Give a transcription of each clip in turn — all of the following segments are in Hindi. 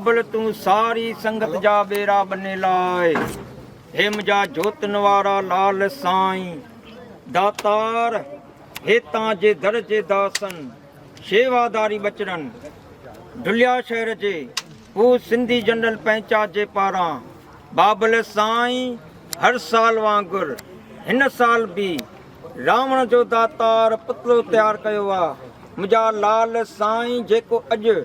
बाबल तू सारी संगत जा बेरा बने लाए। हिम जा जोतन वारा लाल साईं दातार हेता जे दर्जे दासन शेवादारी बचरन ढुलिया शहर जे हू सिंधी जनरल पंचा जे पारां बाबल साईं हर साल वांगुर हिन साल भी रावण जो दातार पुतलो तैयार कयो आ। मुंहिंजा लाल साईं जेको अॼु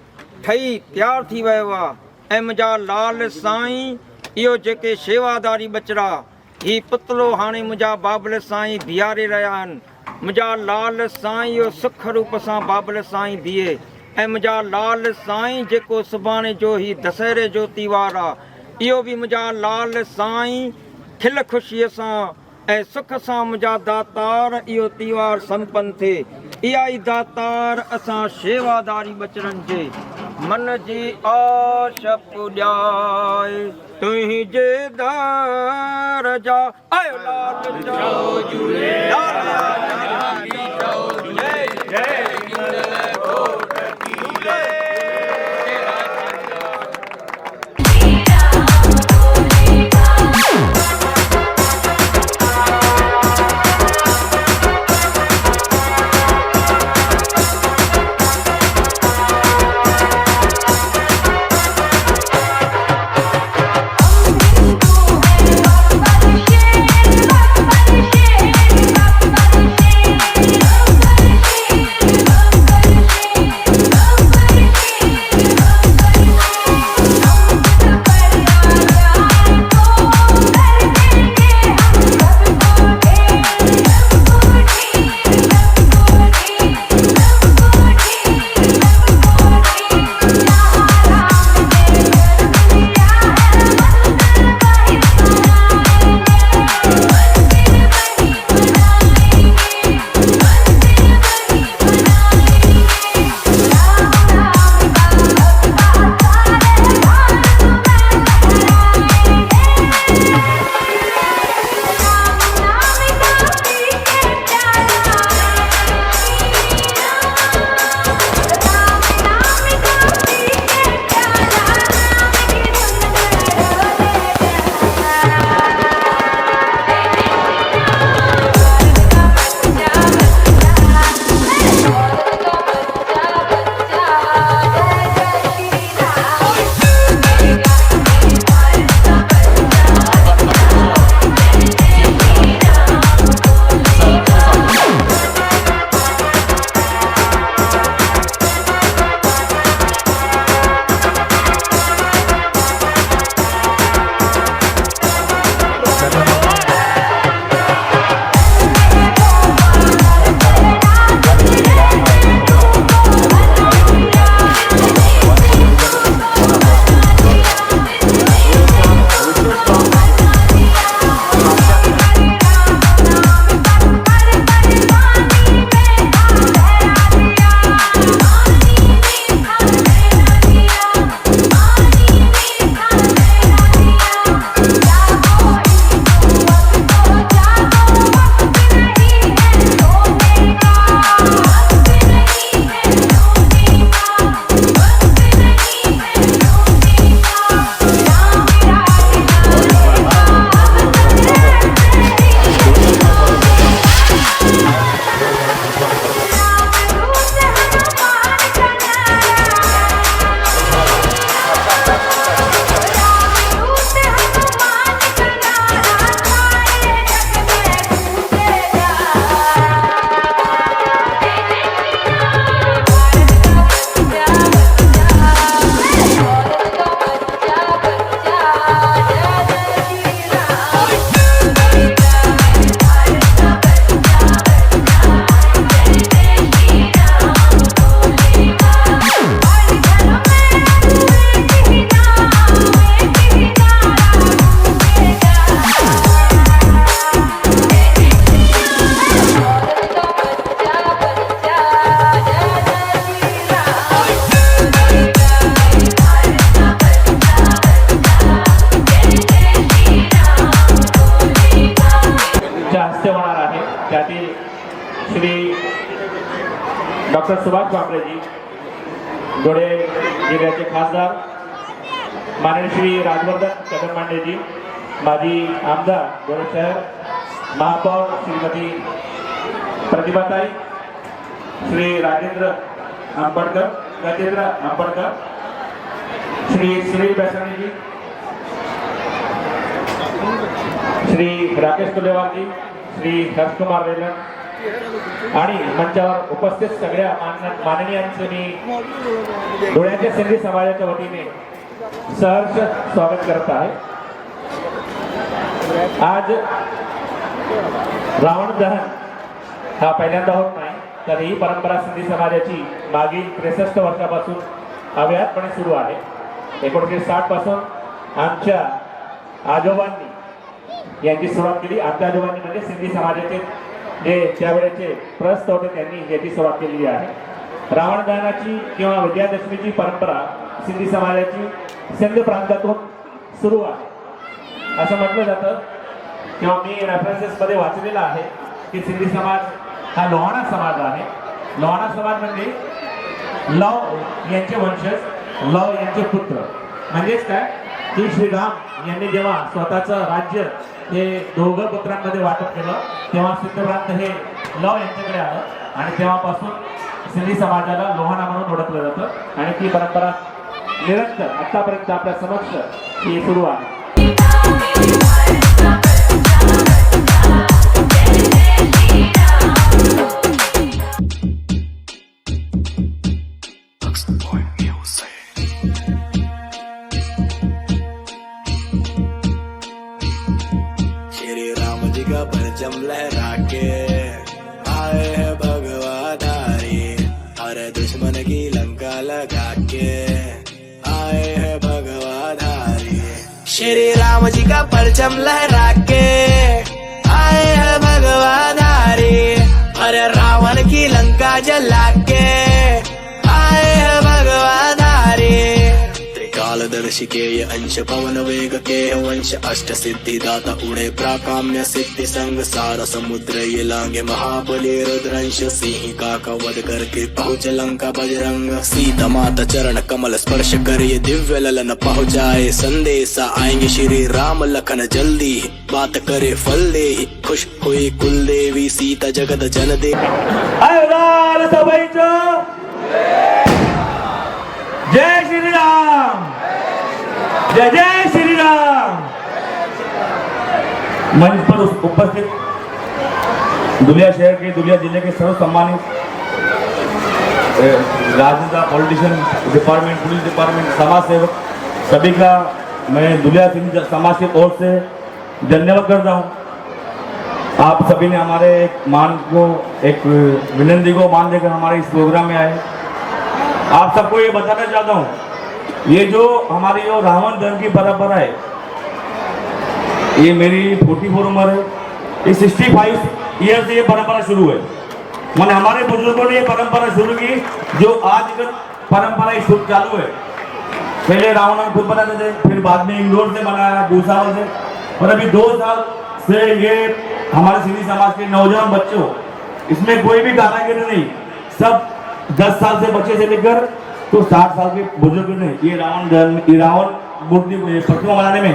ठही तैयार थी वियो आहे ऐं मुंहिंजा लाल साईं इहो जेके शेवादारी बचड़ा ही पुतलो हाणे मुंहिंजा बाबल साईं बीहारे रहिया आहिनि। मुंहिंजा लाल साईं इहो सुख रूप सां बाबल साईं बीहे ऐं मुंहिंजा लाल साईं जेको सुभाणे जो ही दशहरे जो त्योहार आहे इहो बि मुंहिंजा लाल साईं खिल ख़ुशीअ सां ऐं सुख सां मुंहिंजा दातार इहो त्योहार संपन्न थिए। इहा ई दातार असां शेवादारी बचड़नि जे मन जी आश पुॼाए तुंहिंजे दर जा आयो लाल चओ झूलेलाल जय जय डॉक्टर सुभाष भामरे जी, धुळे जिल्ह्याचे खासदार, माननीय श्री राजवर्धन कदम जी, माजी आमदार गोरख शहर, महापौर श्रीमती प्रतिभाताई, श्री राजेंद्र आंबेडकर, श्री सुनील बेसरानी जी, श्री राकेश कुलेवार जी, श्री हर्षकुमार रेलन आणि मंचावर उपस्थित सगळ्या माननीयांचे मी डोळ्यांच्या सिंधी समाजाच्या वतीने सहर्ष स्वागत करत आहे। आज रावण दहन हा पहिल्यांदा होत नाही, तर ही परंपरा सिंधी समाजाची मागील 63 वर्षापासून अव्याहतपणे सुरू आहे। 1960 पासून आमच्या आजोबांनी यांची सुरुवात केली। आमच्या आजोबांनी म्हणजे सिंधी समाजाचे जे त्यावेळेचे प्रस्थ होते त्यांनी याची सुरुवात केलेली आहे। रावण दहनाची किंवा विजयादशमीची परंपरा सिंधी समाजाची सिंध प्रांतातून सुरू आहे असं म्हटलं जातं, किंवा मी रेफरन्सेस मध्ये वाचलेलं आहे की सिंधी समाज हा लोहाणा समाज आहे। लोहाणा समाज म्हणजे लव यांचे वंशज, लव यांचे पुत्र, म्हणजेच काय की श्रीराम यांनी जेव्हा स्वतःचं राज्य हे दोघं पुत्रांमध्ये वाटप केलं तेव्हा सिंध प्रांत हे लव यांच्याकडे आलं आणि तेव्हापासून सिंधी समाजाला लोहाणा म्हणून ओळखलं जातं आणि ती परंपरा निरंतर आतापर्यंत आपल्या समक्ष ही सुरू आहे। श्री राम जी का परचम लहरा के आए हैं भगवाधारी, हर दुश्मन की लंका लगा के आए हैं भगवाधारी। श्री राम जी का परचम लहरा के आए हैं भगवाधारी, हर रावण की लंका जला के आए हैं भगवाधारी। त्रिकालदर्शी के ये अंश पवन वेग के वंश, अष्ट सिद्धि दाता उड़े प्राकाम्य सिद्धि संग, सारा समुद्र ये लांगे महाबली रुद्रंश, सिंहिका का वध करके पहुँच लंका बजरंग, सीता माता चरण कमल स्पर्श कर ये दिव्य ललन पहुँचाए संदेशा, आएंगे श्री राम लखन जल्दी, बात करे फल दे, खुश हुई कुल देवी सीता जगत जन दे। जय श्री राम, जय जय श्री राम। मंच पर उपस्थित दुलिया शहर के, दुलिया जिले के सर्व सम्मानित राजनेता, पॉलिटिशियन, डिपार्टमेंट, पुलिस डिपार्टमेंट, समाज सेवक, सभी का मैं दुलिया सिंह समाज की ओर से धन्यवाद करता हूँ। आप सभी ने हमारे मान को, एक विनंती को मान देकर हमारे इस प्रोग्राम में आए। आप सबको ये बताना चाहता हूँ, ये जो हमारी जो रावण दहन की परंपरा है, ये मेरी 44 उम्र है, ये 65 ईयर से ये परंपरा शुरू है। मैंने हमारे बुजुर्गों ने ये परंपरा शुरू की, जो आज तक परंपरा शुरू चालू है। पहले रावण खुद बनाते थे, फिर बाद में इंदौर से बनाया भूसावल से, और अभी 2 साल से ये हमारे सिंधी समाज के नौजवान बच्चे हो, इसमें कोई भी कारागिरी नहीं, सब 10 साल से बच्चे से लेकर तो 60 साल के बुजुर्ग ने ये रावण मूर्ति को, ये प्रतिमा बनाने में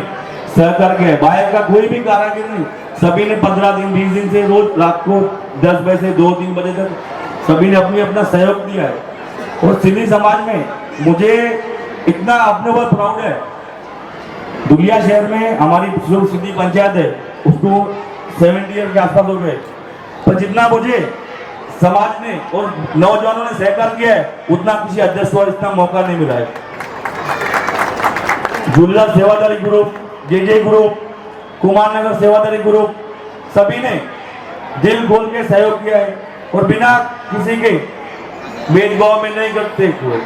सहकार किया है। बाहर का कोई भी कारागिर नहीं, सभी ने 15 दिन 20 दिन से रोज रात को 10 बजे से 2-3 बजे तक सभी ने अपना सहयोग दिया है। और सिंधी समाज में मुझे इतना अपने ऊपर प्राउड है। दुलिया शहर में हमारी जो सिंधी पंचायत है उसको 70 ईयर के आसपास हो गए, पर जितना मुझे समाज ने और नौजवानों ने सहकार किया है उतना किसी अध्यक्ष को इतना मौका नहीं मिला है। झुल्ला सेवादारी ग्रुप, जे ग्रुप, कुमार नगर सेवादारी ग्रुप, सभी ने दिल खोल के सहयोग किया है और बिना किसी के भेदभाव में नहीं करते हुए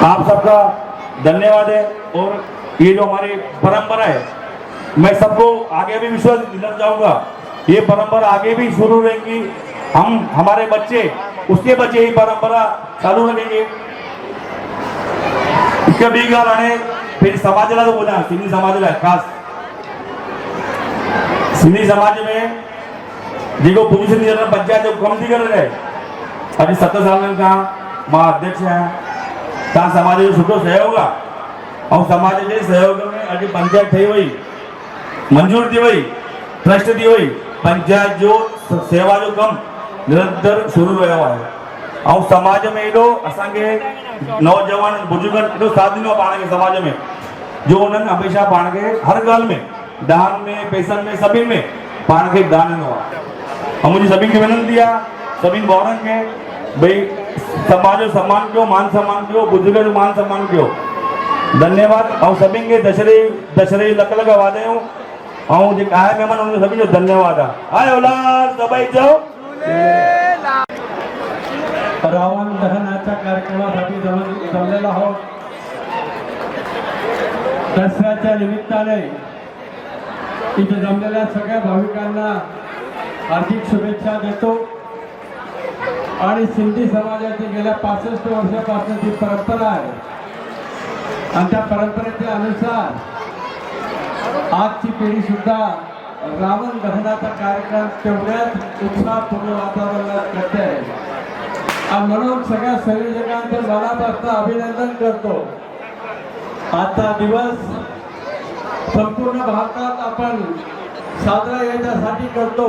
आप सबका धन्यवाद है। और ये जो हमारी परंपरा है, मैं सबको आगे भी विश्वास दिलाना चाहूंगा, ये परंपरा आगे भी शुरू रहेगी। हम हमारे बच्चे, उसके बच्चे ही परंपरा चालू रखेंगे। इसके बीगार आने फिर समाजाला तो बोला, सिंधी समाजाला खास सिंधी समाज में जेको पोजीशन जनरल पंचायत जो कम थी कर रहे अभी 7 साल का मां अध्यक्ष है, ता समाज जो सुठो सहयोग आहे और समाज के सहयोग में अभी पंचायत थी हुई मंजूर थी हुई ट्रस्ट थी हुई पंचायत जो सेवा जो कम निरंतर शुरू रहा है और समाज में एडो असांखे नौजवान बुजुर्ग एडो साथ ॾिनो पाण खे समाज में जो उन्हनि हमेशा पाण खे हर ॻाल्हि में दान में पैसनि में सभिनि में पाण खे दान ॾिनो आहे और मुंहिंजी सभिनि खे विनंती आहे सभिनि भाउरनि खे भई समाज जो सम्मान कयो मान सम्मान कयो बुजुर्ग जो मान सम्मान कयो धन्यवाद और सभिनि खे दशहरे लख लख वाधायूं और जेका आहे महिमान उन्हनि सभिनि जो धन्यवाद आहे हाय औलाद सभई चओ रावण दहनाच्या कार्यक्रमासाठी जमलेलो आहोत. दसऱ्याच्या निमित्ताने इथे जमलेल्या सगळ्या भाविकांना हार्दिक शुभेच्छा देतो आणि सिंधी समाजाची गेल्या 65 वर्षापासून ती परंपरा आहे आणि त्या परंपरेच्या अनुसार आजची पिढी सुद्धा रावण दहनाचा कार्यक्रम तेवढ्याच उत्साहपूर्ण वातावरणात करते आहे आणि म्हणून सगळ्या संयोजकांचे मनापासून अभिनंदन करतो. आजचा दिवस संपूर्ण भारतात आपण साजरा याच्यासाठी करतो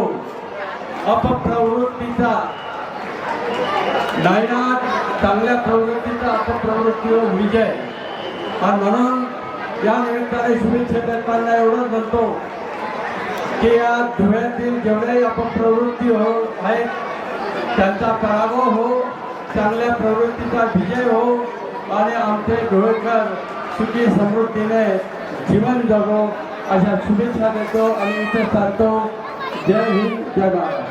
अपप्रवृत्तीचा नायनाट चांगल्या प्रवृत्तीचा अपप्रवृत्तीवर विजय आणि म्हणून या निमित्ताने शुभेच्छा देताना एवढंच म्हणतो की या धुळ्यातील जेवढे अपप्रवृत्ती आहेत त्यांचा पराभव हो चांगल्या प्रवृत्तीचा विजय हो आणि आमचे धुळेकर सुखी समृद्धीने जीवन जगो अशा शुभेच्छा देतो आणि इथे सांगतो जय हिंद जय भारत.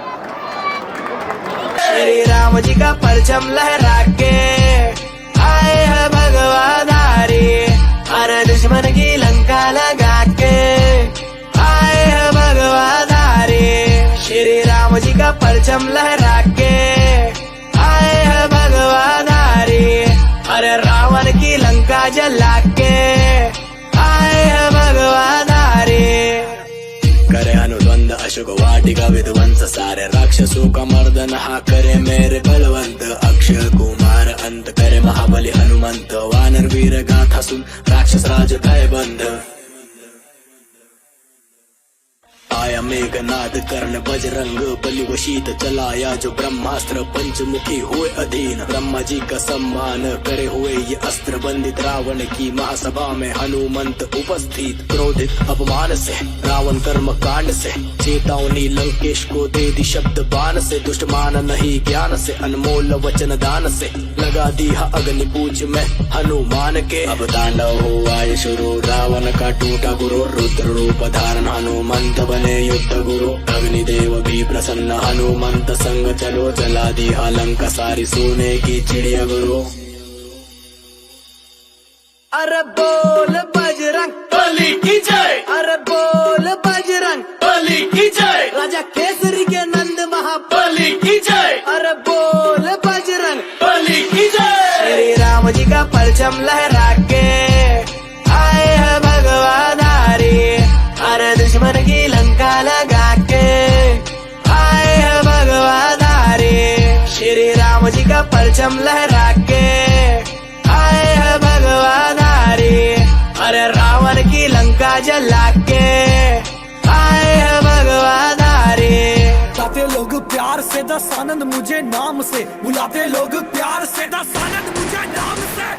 श्री राम जी का परचम लहरा के आए हैं भगवाधारी हर दुश्मन की लंका लगा के आए हैं भगवाधारी श्री राम जी का परचम लहरा के आए हैं भगवाधारी अरे रावण की लंका जला के आए हैं भगवाधारी करे अनुद्वंद अशोक वाटिका विध्वंस सारे राक्षसों का मर्दन हा करे मेरे बलवंत अक्षय कुमार अंत करे महाबली हनुमंत वानर वीर गाथा सुन राक्षस राज काय बंद आया मेघनाद कर्ण बजरंग बलि वशीत चलाया जो ब्रह्मास्त्र पंचमुखी हुए अधीन ब्रह्मा जी का सम्मान करे हुए ये अस्त्र बंदित रावण की महासभा में हनुमंत उपस्थित क्रोधित अपमान से रावण कर्म कांड से चेतावनी लंकेश को दे दी शब्द बाण से दुष्ट मान नहीं ज्ञान से अनमोल वचन दान से लगा दी अग्नि पूज में हनुमान के अब तांडव हुआ ये शुरू रावण का टूटा गुरु रुद्र रूप धारण हनुमंत बने युद्ध गुरु अग्निदेव भी प्रसन्न हनुमंत संग चलो जला दी लंका सारी सोने की चिड़िया गुरु अरे बोल बजरंग बली की जय अरे बोल बजरंग बली की जय राजा केसरी के नंद महाबली की जय अरे बोल बजरंग बली की जय श्री राम जी का परचम लहरा के आए हैं भगवाधारी अरे दुश्मन की लंका लगा के आए हैं भगवाधारी श्री राम जी का परचम लहरा के आए हैं भगवाधारी अरे रावण की लंका जला के आए हैं भगवाधारी बुलाते लोग प्यार से दस आनंद मुझे नाम से बुलाते लोग प्यार से दस आनंद मुझे नाम से